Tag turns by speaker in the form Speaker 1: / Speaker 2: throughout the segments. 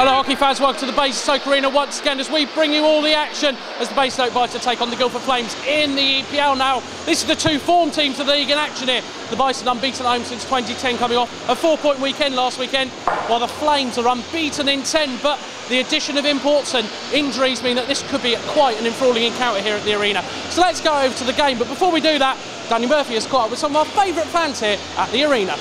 Speaker 1: Hello hockey fans, welcome to the Bison Arena once again as we bring you all the action as the Bison Bison take on the Guildford Flames in the EPL. Now, this is the two form teams of the league in action here. The Bison unbeaten at home since 2010, coming off a 4-point weekend last weekend, while the Flames are unbeaten in 10, but the addition of imports and injuries mean that this could be quite an enthralling encounter here at the arena. So let's go over to the game, but before we do that, Danny Murphy has caught up with some of our favourite fans here at the arena.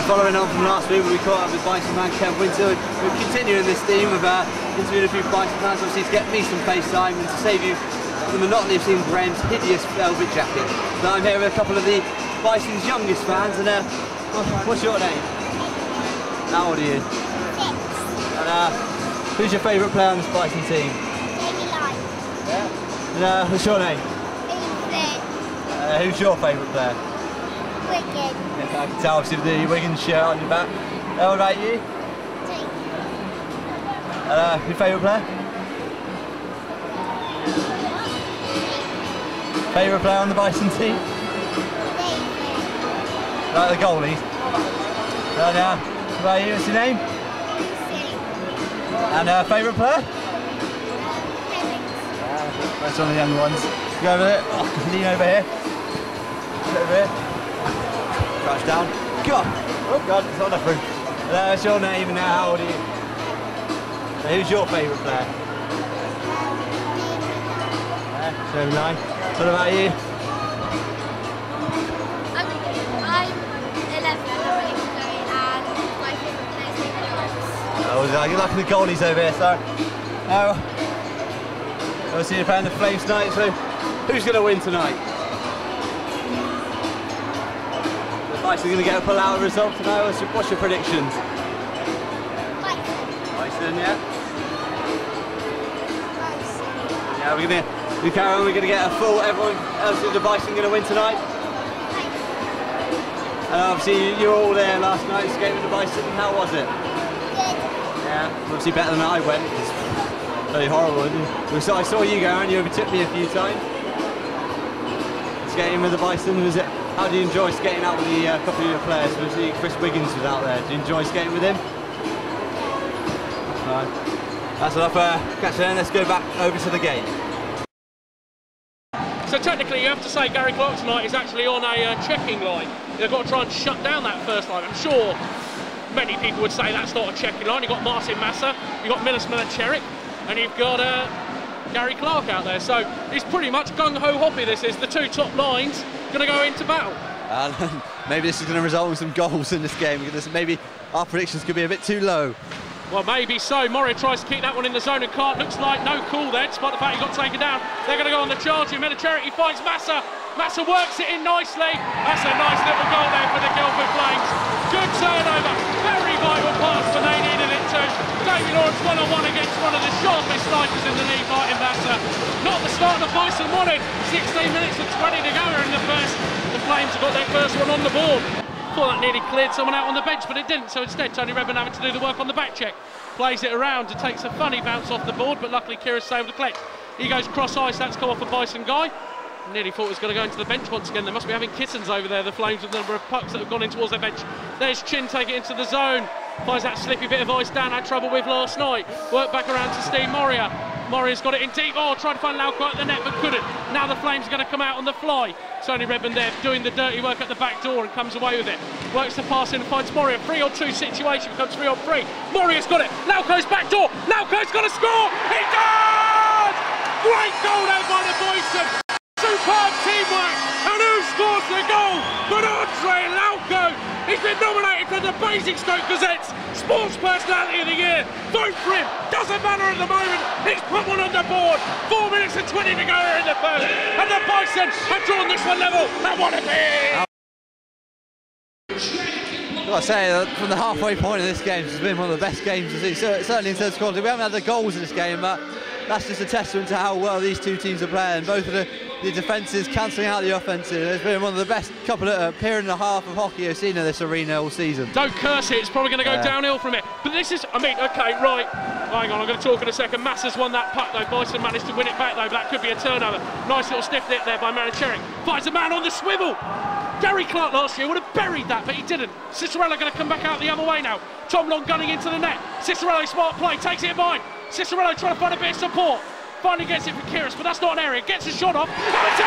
Speaker 2: Following on from last week, we caught up with Bison man Kev Winter. We're continuing this theme of interviewing a few Bison fans, obviously to get me some face time and to save you the monotony of seeing Graham's hideous velvet jacket. So I'm here with a couple of the Bison's youngest fans, and what's your name? How old are you? 6. And who's your favourite player on this Bison team? Yeah. And what's your name? Who's your favourite player?
Speaker 3: Wigan.
Speaker 2: Yeah, I can tell obviously with the Wigan shirt on your back. How about you? 2. And your favourite player? Favourite player on the Bison team? Like the goalies? And what about you? What's your name? And favourite player? That's one of the young ones. Go over there. Oh, lean over here. Over here. Crouch down. God! Oh God, it's not enough room. What's your name and how old are you? Who's your favourite player? 9. What about you?
Speaker 3: I'm 11, and my favourite player is Nicholas.
Speaker 2: Oh, you're liking the goalies over here, so. Obviously you're playing the Flames tonight, so who's going to win tonight? The Bison going to get a pull-out result tonight. What's your predictions? Bison, yeah? Yeah, we're going to carry on, we're going to get a full, everyone else is the Bison going to win tonight? And obviously you were all there last night, skating with the Bison. How was it?
Speaker 3: Good.
Speaker 2: Yeah, obviously better than I went. Very horrible, isn't it? I saw you go and you overtook me a few times. Skating with the Bison, how do you enjoy skating out with the couple of your players? Obviously Chris Wiggins was out there. Do you enjoy skating with him? Right. That's enough catch there, let's go back over to the game.
Speaker 1: So technically you have to say Gary Clark tonight is actually on a checking line. They've got to try and shut down that first line. I'm sure many people would say that's not a checking line. You've got Martin Massa, you've got Milos Milicevic, and you've got Gary Clark out there, so it's pretty much gung-ho hoppy. This is the two top lines going to go into battle.
Speaker 2: Maybe this is going to result in some goals in this game, because maybe our predictions could be a bit too low.
Speaker 1: Well, maybe so. Moria tries to keep that one in the zone, and Clark looks like no call there, despite the fact he got taken down. They're going to go on the charge. Milicevic, he finds Massa. Massa works it in nicely. That's a nice little goal there for the Guildford Flames. Good turnover, very vital pass when they needed it too. David Lawrence one-on-one against one of the sharpest snipers in the league, Martin Massa. Not the start the Bison wanted. 16 minutes and 20 to go in the first. The Flames have got their first one on the board. Thought that nearly cleared someone out on the bench, but it didn't, so instead Tony Redmond having to do the work on the back check. Plays it around and takes a funny bounce off the board, but luckily Kira's able to collect. He goes cross ice, that's come off a Bison guy. Nearly thought it was going to go into the bench once again. They must be having kittens over there, the Flames, with the number of pucks that have gone in towards their bench. There's Chin, take it into the zone. Finds that slippy bit of ice Dan had trouble with last night. Work back around to Steve Moria. Moria's got it in deep. Oh, tried to find Lauco at the net, but couldn't. Now the Flames are going to come out on the fly. Tony Redmond there doing the dirty work at the back door and comes away with it. Works the pass in and finds Moria. 3-on-2 situation becomes 3-on-3. Moria's got it. Lauco's back door. Lauco's got to score. He does! Great goal there by the Bison. Superb teamwork, and who scores the goal but Andre Lauco? He's been nominated for the Basingstoke Gazette's Sports Personality of the Year. Vote for him, doesn't matter at the moment, he's put one on the board. 4 minutes and 20 to go in the first, and the Bison have drawn this one level at 1-1.
Speaker 2: I've got to say, from the halfway point of this game, it's been one of the best games to see, certainly in terms of quality. We haven't had the goals in this game, but that's just a testament to how well these two teams are playing. Both of the defences cancelling out the offensive. It's been one of the best couple of period and a half of hockey I've seen in this arena all season.
Speaker 1: Don't curse it, it's probably going to go downhill from it. But this is, okay, right. Hang on, I'm going to talk in a second. Massa's won that puck though. Bison managed to win it back though, but that could be a turnover. Nice little stiff hit there by Milicevic. Finds a man on the swivel. Gary Clark last year would have buried that, but he didn't. Cicerella going to come back out the other way now. Tom Long gunning into the net. Cicerello, smart play, takes it in mind. Cicerello trying to find a bit of support. Finally gets it for Kiris, but that's not an area. Gets a shot off. And it's in!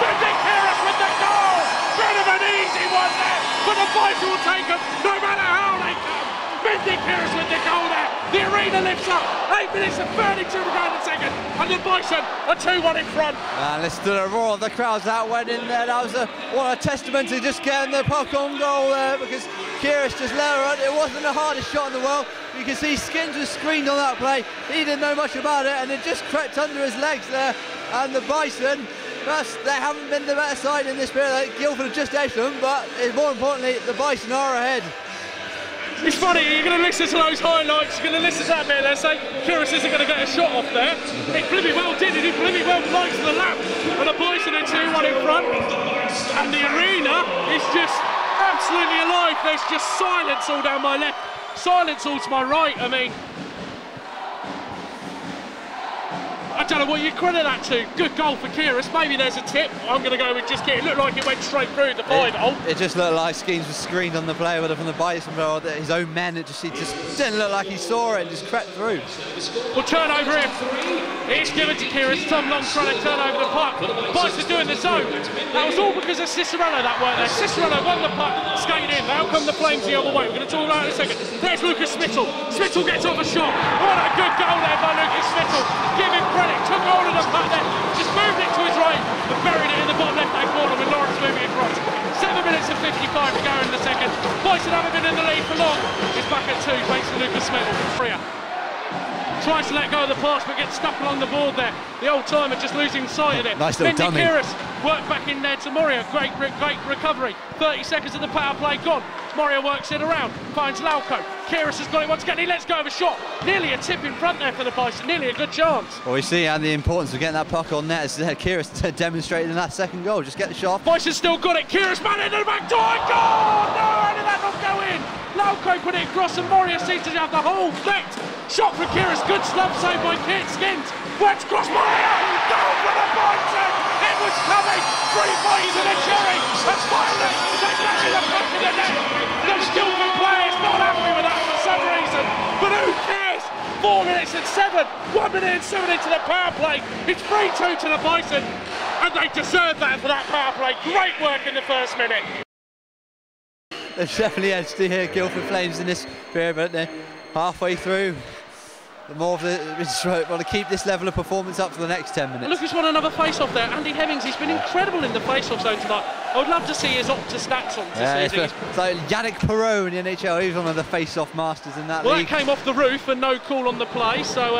Speaker 1: Brendan Kiris with the goal! Bit of an easy one there, but the Bison will take them no matter how they come. Brendan Kiris with the goal there. The arena lifts up. 8 minutes and 32 to go in the second. And the Bison are 2-1 in front.
Speaker 2: And listen to the roar of the crowds that went in there. That was a testament to just getting the puck on goal there, because Kiris just let it. It wasn't the hardest shot in the world. You can see Skins was screened on that play. He didn't know much about it, and it just crept under his legs there. And the Bison, they haven't been the better side in this period. Guildford have just edged them, but more importantly, the Bison are ahead.
Speaker 1: It's funny, you're going to listen to those highlights, you're going to listen to that bit there, say Kiris isn't going to get a shot off there. He bloody well did it, he bloody well played to the lap, and the Bison are 2-1 in front. And the arena is just absolutely alive. There's just silence all down my left, silence all to my right. I mean, I don't know what you credit that to. Good goal for Kiris. Maybe there's a tip. I'm going to go with just it looked like it went straight through the 5-hole.
Speaker 2: It just looked like Skeens was screened on the play, whether from the Bison or his own men. He just didn't look like he saw it and just crept through.
Speaker 1: Well, turnover in. It's given to Kiris. Tom Long trying to turn over the puck. Bison doing the zone. That was all because of Cicerello that weren't there. Cicerello won the puck, skated in. Out come the Flames the other way. We're going to talk about it in a second. There's Lucas Smittle. Smittle gets off a shot. What a good goal there by Lucas Smittle. Give him credit. Took hold of the puck there. Just moved it to his right and buried it in the bottom left-hand corner with Lawrence moving across. 7 minutes and 55 to go in the second. Bison haven't been in the lead for long. It's back at 2 thanks to Lucas Smittle. Tries to let go of the pass but gets stuck along the board there. The old timer just losing sight of it.
Speaker 2: Nice little dummy.
Speaker 1: Kiris worked back in there to Moria. Great recovery. 30 seconds of the power play gone. Moria works it around, finds Lauko. Kiris has got it once again. He lets go of a shot. Nearly a tip in front there for the Bison. Nearly a good chance.
Speaker 2: Well, we see the importance of getting that puck on net, as Kiris demonstrated in that second goal. Just get the shot.
Speaker 1: Bison still got it. Kiris man into the back door. Goal! No, how did that not go in? Lauko put it across and Moria seems to have the whole net. Shot for Kiris, good slump save by Skins. Works across Moria. Goal for the Bison. It was coming. 3 points to the cherry. And finally, they got the puck in the net. The Guildford players not happy with that for some reason. But who cares? 4 minutes and 7. 1 minute and 7 into the power play. It's 3-2 to the Bison. And they deserve that for that power play. Great work in the first minute.
Speaker 2: They've definitely edged to here, Guildford Flames, in this period, but they're halfway through. The more of want to keep this level of performance up for the next 10 minutes.
Speaker 1: Look who's won another face-off there. Andy Hemmings, he's been incredible in the face-off zone tonight. I would love to see his Opta stats on this season.
Speaker 2: It's like Yannick Perrault in the NHL. He's one of the face-off masters in that league.
Speaker 1: Well, that came off the roof and no call on the play, so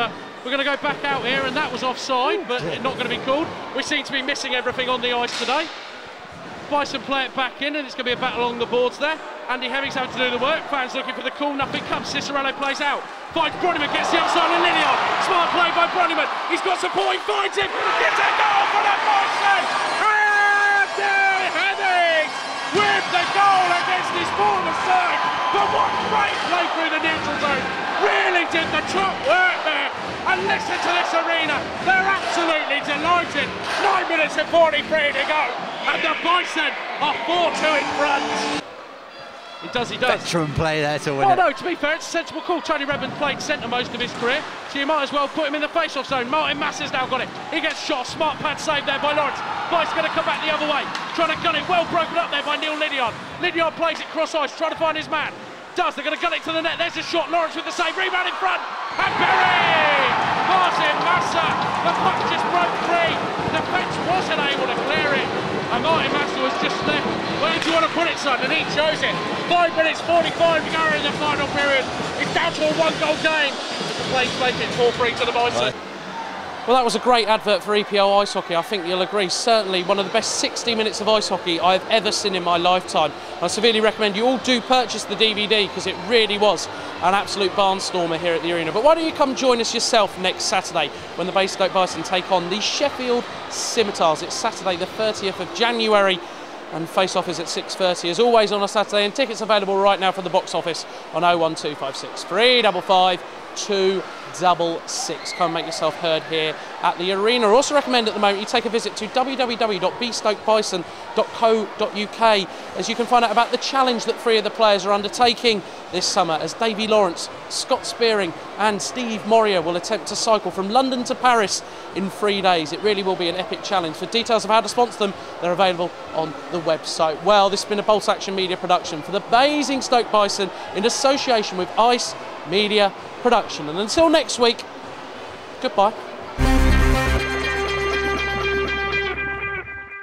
Speaker 1: we're going to go back out here, and that was offside, but not going to be called. We seem to be missing everything on the ice today. Bison play it back in, and it's going to be a battle along the boards there. Andy Hemmings having to do the work. Fans looking for the call. Nothing comes. Cicerello plays out. Finds Bronyman, gets the outside of Linion. Smart play by Bronyman. He's got support. He finds him. Gets a goal for the Bison. Andy Hemmings with the goal against his former side. But what great play through the neutral zone. Really did the top work there. And listen to this arena. They're absolutely delighted. 9 minutes and 43 to go. And the Bison are 4-2 in front. He does.
Speaker 2: Veteran play there to win
Speaker 1: it. No, to be fair, it's a sensible call. Tony Redmond played centre most of his career, so you might as well put him in the face-off zone. Martin Massa's now got it. He gets shot. Smart pad save there by Lawrence. Bison going to come back the other way. Trying to gun it. Well broken up there by Neil Linion. Linion plays it cross ice, trying to find his man. They're going to gun it to the net. There's a shot. Lawrence with the save. Rebound in front. And buried! Martin Massa. The puck just broke free. The defence wasn't able to clear it. And Martin Massa was just left. Where do you want to put it, son? And he chose it. 5 minutes 45 to go in the final period. It's down to a 1-goal game. The Flames make it 4-3 to the Bison. Well, that was a great advert for EPL ice hockey. I think you'll agree. Certainly one of the best 60 minutes of ice hockey I've ever seen in my lifetime. I severely recommend you all do purchase the DVD, because it really was an absolute barnstormer here at the arena. But why don't you come join us yourself next Saturday when the Basingstoke Bison take on the Sheffield Scimitars. It's Saturday the 30th of January. And face-off is at 6:30 as always on a Saturday, and tickets available right now from the box office on 01256 355 266. Come and make yourself heard here at the arena. I also recommend at the moment you take a visit to www.bestokebison.co.uk, as you can find out about the challenge that 3 of the players are undertaking this summer, as Davy Lawrence, Scott Spearing and Steve Moria will attempt to cycle from London to Paris in 3 days. It really will be an epic challenge. For details of how to sponsor them, they're available on the website. Well, this has been a Bolt Action Media production for the Basingstoke Bison in association with Ice Media Production. And until next week, goodbye.